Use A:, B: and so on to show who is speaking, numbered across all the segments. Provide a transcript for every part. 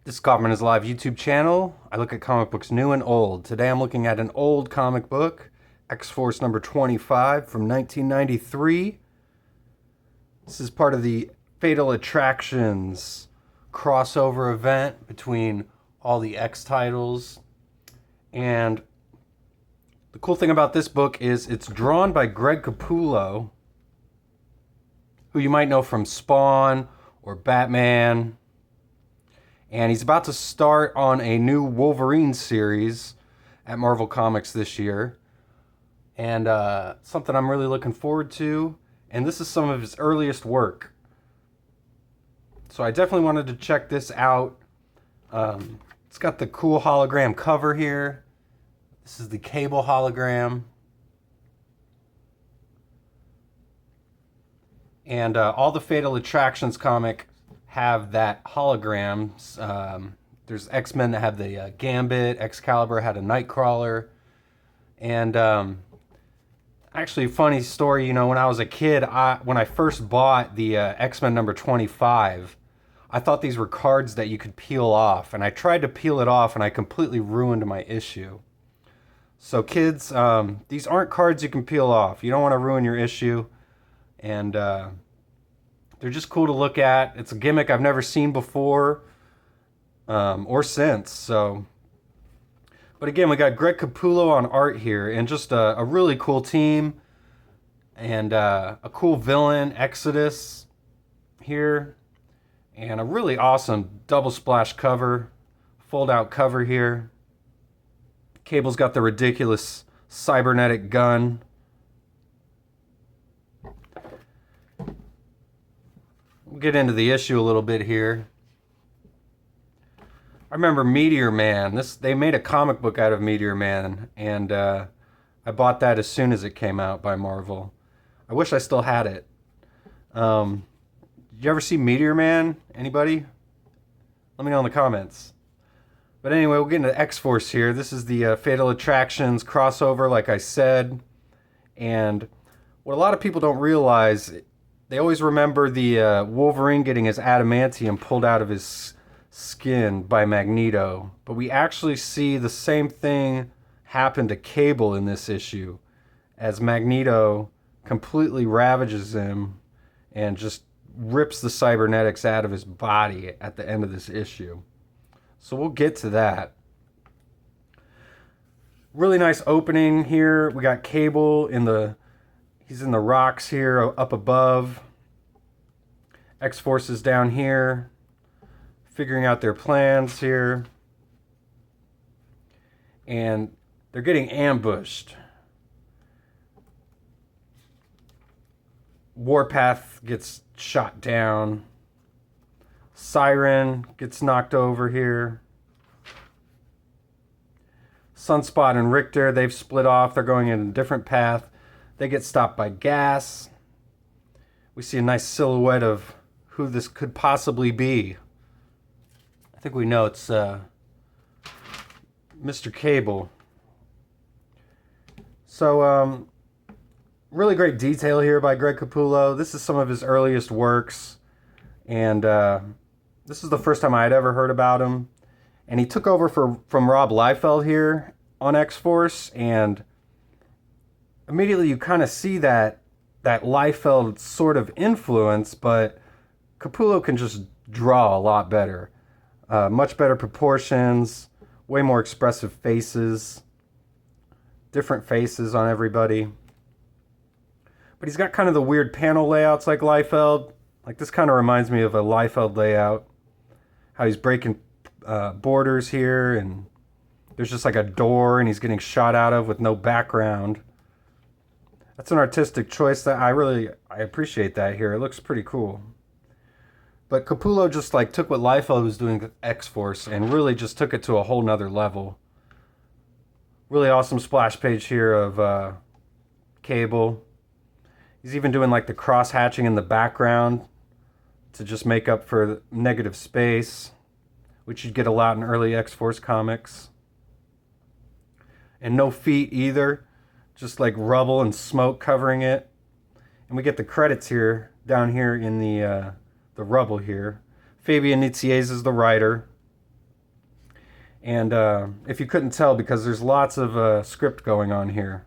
A: This is Kaufman is Live YouTube channel. I look at comic books new and old. Today I'm looking at an old comic book, X-Force number 25 from 1993. This is part of the Fatal Attractions crossover event between all the X titles. And the cool thing about this book is it's drawn by Greg Capullo, who you might know from Spawn or Batman. And he's about to start on a new Wolverine series at Marvel Comics this year. And something I'm really looking forward to. And this is some of his earliest work. So I definitely wanted to check this out. It's got the cool hologram cover here. This is the Cable hologram. And all the Fatal Attractions comic have that holograms. There's X-Men that have the Gambit. Excalibur had a Nightcrawler. And actually, funny story, you know, when I was a kid, when I first bought the X-Men number 25, I thought these were cards that you could peel off. And I tried to peel it off, and I completely ruined my issue. So kids, these aren't cards you can peel off. You don't want to ruin your issue. And they're just cool to look at. It's a gimmick I've never seen before or since. So, but again, we got Greg Capullo on art here, and just a really cool team, and a cool villain, Exodus, here, and a really awesome double splash cover, fold out cover here. Cable's got the ridiculous cybernetic gun. We'll get into the issue a little bit here. I remember Meteor Man. They made a comic book out of Meteor Man, and I bought that as soon as it came out by Marvel. I wish I still had it. Did you ever see Meteor Man? Anybody? Let me know in the comments. But anyway, we'll get into X-Force here. This is the Fatal Attractions crossover, like I said. And what a lot of people don't realize, they always remember the Wolverine getting his adamantium pulled out of his skin by Magneto. But we actually see the same thing happen to Cable in this issue, as Magneto completely ravages him and just rips the cybernetics out of his body at the end of this issue. So we'll get to that. Really nice opening here. We got Cable he's in the rocks here up above. X-Force is down here, figuring out their plans here. And they're getting ambushed. Warpath gets shot down. Siren gets knocked over here. Sunspot and Richter, they've split off. They're going in a different path. They get stopped by gas. We see a nice silhouette of who this could possibly be. I think we know it's Mr. Cable. So, really great detail here by Greg Capullo. This is some of his earliest works. And this is the first time I had ever heard about him. And he took over from Rob Liefeld here on X-Force. And immediately you kind of see that Liefeld sort of influence, but Capullo can just draw a lot better. Much better proportions, way more expressive faces, different faces on everybody. But he's got kind of the weird panel layouts like Liefeld. Like this kind of reminds me of a Liefeld layout. How he's breaking borders here, and there's just like a door and he's getting shot out of with no background. That's an artistic choice that I appreciate that here. It looks pretty cool. But Capullo just like took what Liefeld was doing with X-Force and really just took it to a whole nother level. Really awesome splash page here of Cable. He's even doing like the cross hatching in the background to just make up for negative space, which you'd get a lot in early X-Force comics. And no feet either, just like rubble and smoke covering it. And we get the credits here, down here in the rubble here. Fabian Nicieza is the writer. And if you couldn't tell, because there's lots of script going on here,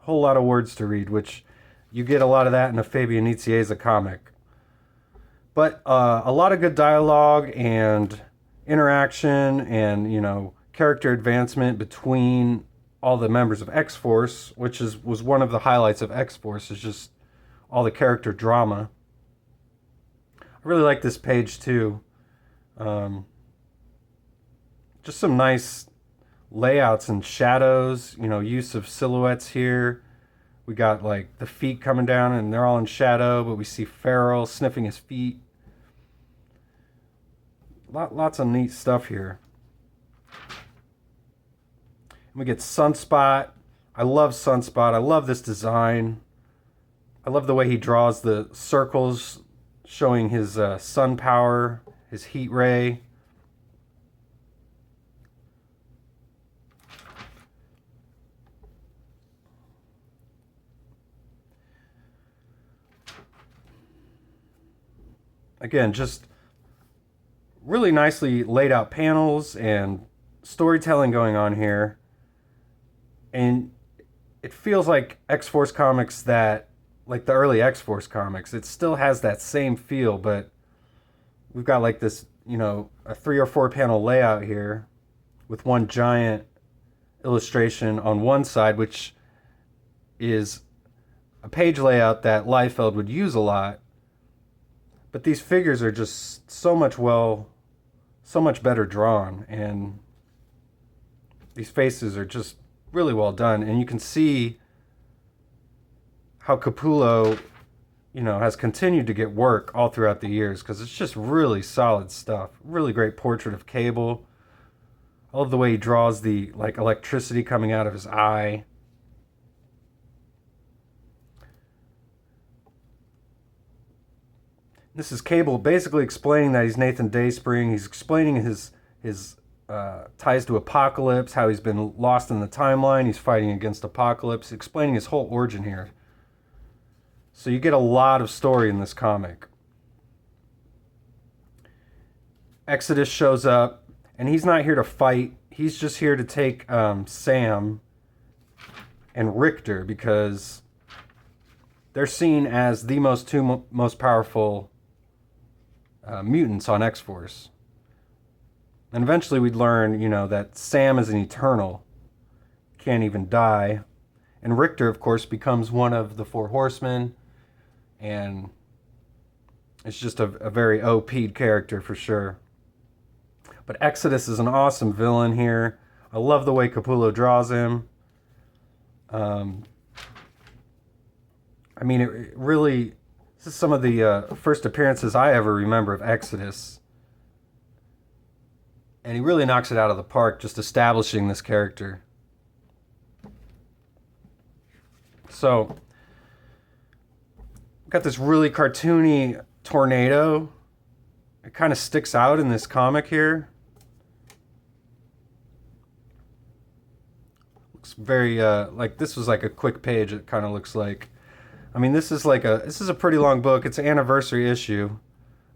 A: a whole lot of words to read, which you get a lot of that in a Fabian Nicieza comic. But a lot of good dialogue and interaction and, character advancement between all the members of X-Force, which was one of the highlights of X-Force, is just all the character drama. I really like this page too. Just some nice layouts and shadows, use of silhouettes here. We got like the feet coming down and they're all in shadow, but we see Farrell sniffing his feet. Lots of neat stuff here. We get Sunspot. I love Sunspot. I love this design. I love the way he draws the circles showing his sun power, his heat ray. Again, just really nicely laid out panels and storytelling going on here. And it feels like X-Force comics like the early X-Force comics. It still has that same feel, but we've got like this, a 3 or 4 panel layout here with one giant illustration on one side, which is a page layout that Liefeld would use a lot. But these figures are just so much better drawn, and these faces are just really well done. And you can see how Capullo, has continued to get work all throughout the years, because it's just really solid stuff. Really great portrait of Cable. I love the way he draws the electricity coming out of his eye. This is Cable basically explaining that he's Nathan Dayspring. He's explaining his ties to Apocalypse, how he's been lost in the timeline. He's fighting against Apocalypse, explaining his whole origin here. So you get a lot of story in this comic. Exodus shows up, and he's not here to fight. He's just here to take Sam and Richter, because they're seen as the most powerful mutants on X-Force. And eventually we'd learn, that Sam is an Eternal, can't even die. And Richter, of course, becomes one of the 4 Horsemen, and it's just a very OP'd character for sure. But Exodus is an awesome villain here. I love the way Capullo draws him. It really... This is some of the first appearances I ever remember of Exodus. And he really knocks it out of the park, just establishing this character. So, got this really cartoony tornado. It kind of sticks out in this comic here. Looks very, like this was like a quick page, it kind of looks like. This is a pretty long book. It's an anniversary issue.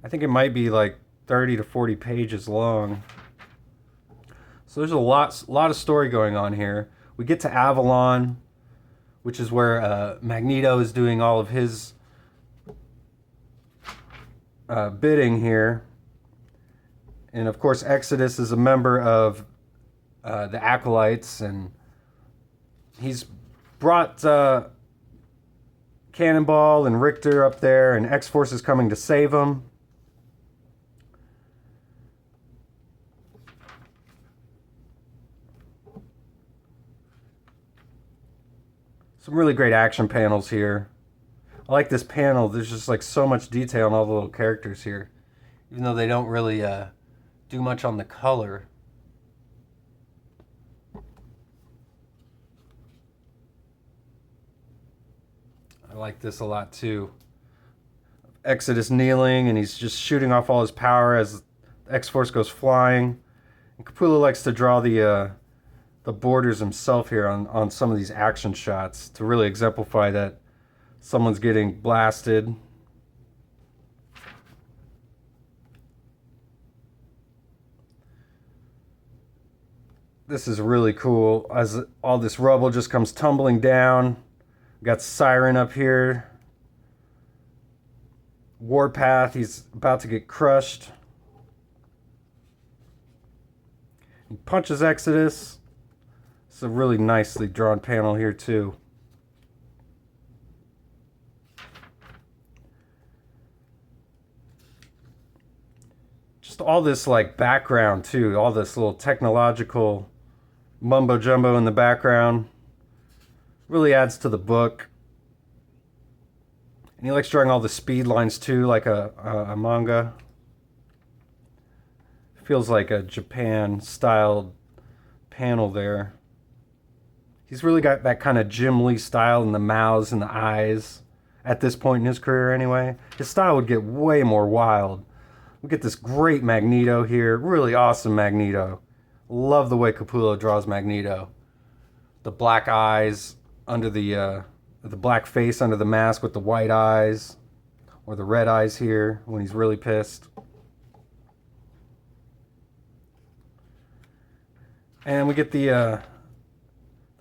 A: I think it might be like 30 to 40 pages long. So there's a lot of story going on here. We get to Avalon, which is where Magneto is doing all of his bidding here. And of course, Exodus is a member of the Acolytes, and he's brought Cannonball and Richter up there, and X-Force is coming to save him. Some really great action panels here. I like this panel. There's just like so much detail in all the little characters here, even though they don't really do much on the color. I like this a lot too. Exodus kneeling, and he's just shooting off all his power as X-Force goes flying. And Capullo likes to draw the borders himself here on some of these action shots to really exemplify that someone's getting blasted. This is really cool as all this rubble just comes tumbling down. Got Siren up here. Warpath, he's about to get crushed. He punches Exodus. It's a really nicely drawn panel here too. Just all this like background too, all this little technological mumbo jumbo in the background really adds to the book. And he likes drawing all the speed lines too, like a manga. Feels like a Japan styled panel there. He's really got that kind of Jim Lee style in the mouths and the eyes at this point in his career anyway. His style would get way more wild. We get this great Magneto here, really awesome Magneto. Love the way Capullo draws Magneto. The black eyes under the black face under the mask with the white eyes, or the red eyes here when he's really pissed. And we get the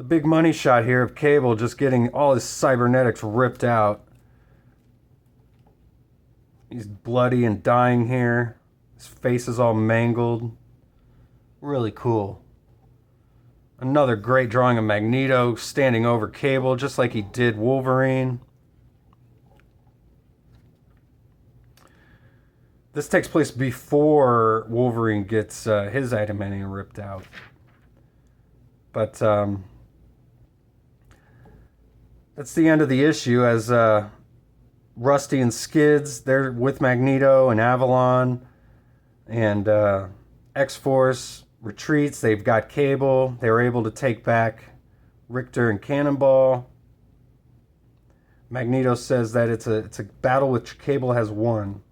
A: big money shot here of Cable just getting all his cybernetics ripped out. He's bloody and dying here. His face is all mangled. Really cool. Another great drawing of Magneto standing over Cable, just like he did Wolverine. This takes place before Wolverine gets his adamantium ripped out. But that's the end of the issue as Rusty and Skids, they're with Magneto and Avalon, and X-Force retreats. They've got Cable. They were able to take back Richter and Cannonball. Magneto says that it's a battle which Cable has won.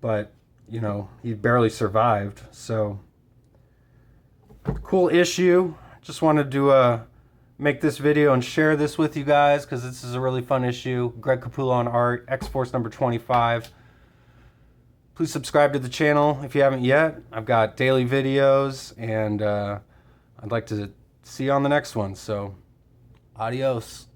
A: But, you know, he barely survived. So, cool issue. Just wanted to make this video and share this with you guys because this is a really fun issue. Greg Capullo on art, X-Force number 25. Please subscribe to the channel if you haven't yet. I've got daily videos, and I'd like to see you on the next one. So, adios.